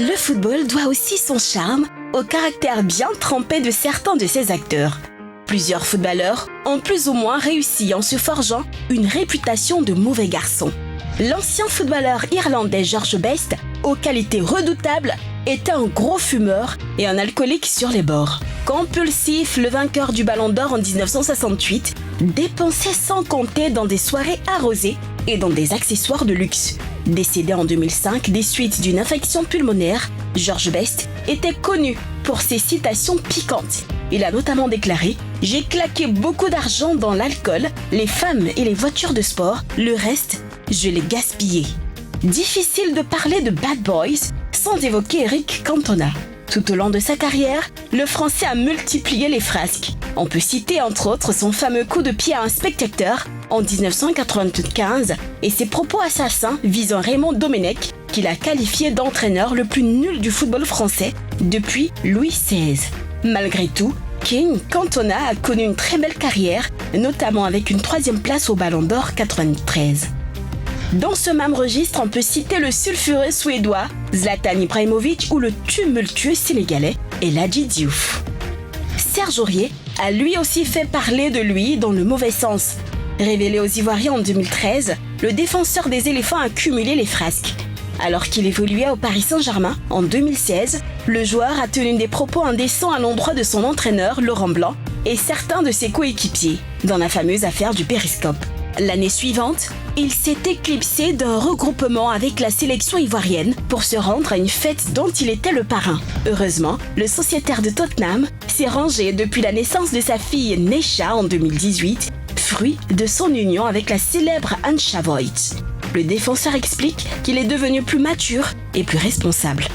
Le football doit aussi son charme au caractère bien trempé de certains de ses acteurs. Plusieurs footballeurs ont plus ou moins réussi en se forgeant une réputation de mauvais garçons. L'ancien footballeur irlandais George Best, aux qualités redoutables, était un gros fumeur et un alcoolique sur les bords. Compulsif, le vainqueur du Ballon d'Or en 1968 dépensait sans compter dans des soirées arrosées et dans des accessoires de luxe. Décédé en 2005 des suites d'une infection pulmonaire, George Best était connu pour ses citations piquantes. Il a notamment déclaré « J'ai claqué beaucoup d'argent dans l'alcool, les femmes et les voitures de sport, le reste, je l'ai gaspillé ». Difficile de parler de Bad Boys sans évoquer Eric Cantona. Tout au long de sa carrière, le Français a multiplié les frasques. On peut citer entre autres son fameux coup de pied à un spectateur en 1995 et ses propos assassins visant Raymond Domenech, qu'il a qualifié d'entraîneur le plus nul du football français depuis Louis XVI. Malgré tout, King Cantona a connu une très belle carrière, notamment avec une 3e place au Ballon d'Or 93. Dans ce même registre, on peut citer le sulfureux suédois Zlatan Ibrahimovic ou le tumultueux sénégalais El Hadji Diouf. Serge Aurier a lui aussi fait parler de lui dans le mauvais sens. Révélé aux Ivoiriens en 2013, le défenseur des éléphants a cumulé les frasques. Alors qu'il évoluait au Paris Saint-Germain en 2016, le joueur a tenu des propos indécents à l'endroit de son entraîneur Laurent Blanc et certains de ses coéquipiers dans la fameuse affaire du périscope. L'année suivante, il s'est éclipsé d'un regroupement avec la sélection ivoirienne pour se rendre à une fête dont il était le parrain. Heureusement, le sociétaire de Tottenham s'est rangé depuis la naissance de sa fille Necha en 2018, fruit de son union avec la célèbre Ansha Voigt. Le défenseur explique qu'il est devenu plus mature et plus responsable.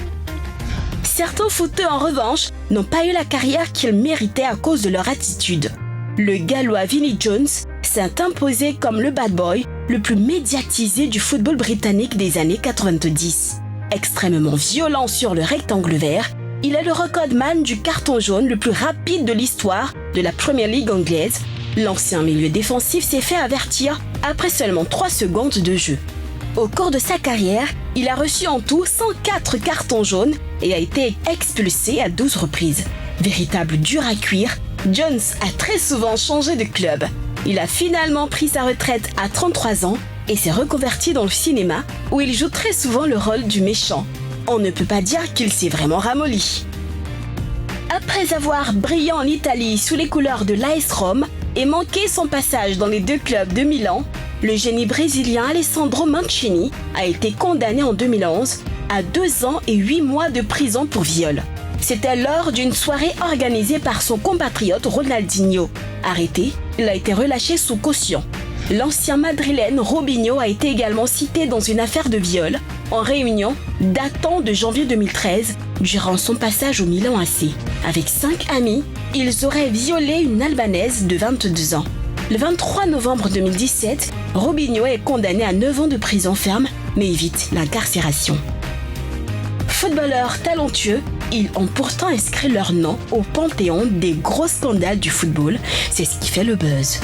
Certains footeux, en revanche, n'ont pas eu la carrière qu'ils méritaient à cause de leur attitude. Le Gallois Vinnie Jones s'est imposé comme le bad boy le plus médiatisé du football britannique des années 90. Extrêmement violent sur le rectangle vert, il est le recordman du carton jaune le plus rapide de l'histoire de la Premier League anglaise. L'ancien milieu défensif s'est fait avertir après seulement 3 secondes de jeu. Au cours de sa carrière, il a reçu en tout 104 cartons jaunes et a été expulsé à 12 reprises. Véritable dur à cuire, Jones a très souvent changé de club. Il a finalement pris sa retraite à 33 ans et s'est reconverti dans le cinéma où il joue très souvent le rôle du méchant. On ne peut pas dire qu'il s'est vraiment ramolli. Après avoir brillé en Italie sous les couleurs de l'AS Rome et manqué son passage dans les 2 clubs de Milan, le génie brésilien Alessandro Mancini a été condamné en 2011 à 2 ans et 8 mois de prison pour viol. C'était lors d'une soirée organisée par son compatriote Ronaldinho. Arrêté, il a été relâché sous caution. L'ancien madrilène Robinho a été également cité dans une affaire de viol en réunion datant de janvier 2013 durant son passage au Milan AC. Avec 5 amis, ils auraient violé une Albanaise de 22 ans. Le 23 novembre 2017, Robinho est condamné à 9 ans de prison ferme mais évite l'incarcération. Footballeurs talentueux, ils ont pourtant inscrit leur nom au panthéon des gros scandales du football. C'est ce qui fait le buzz.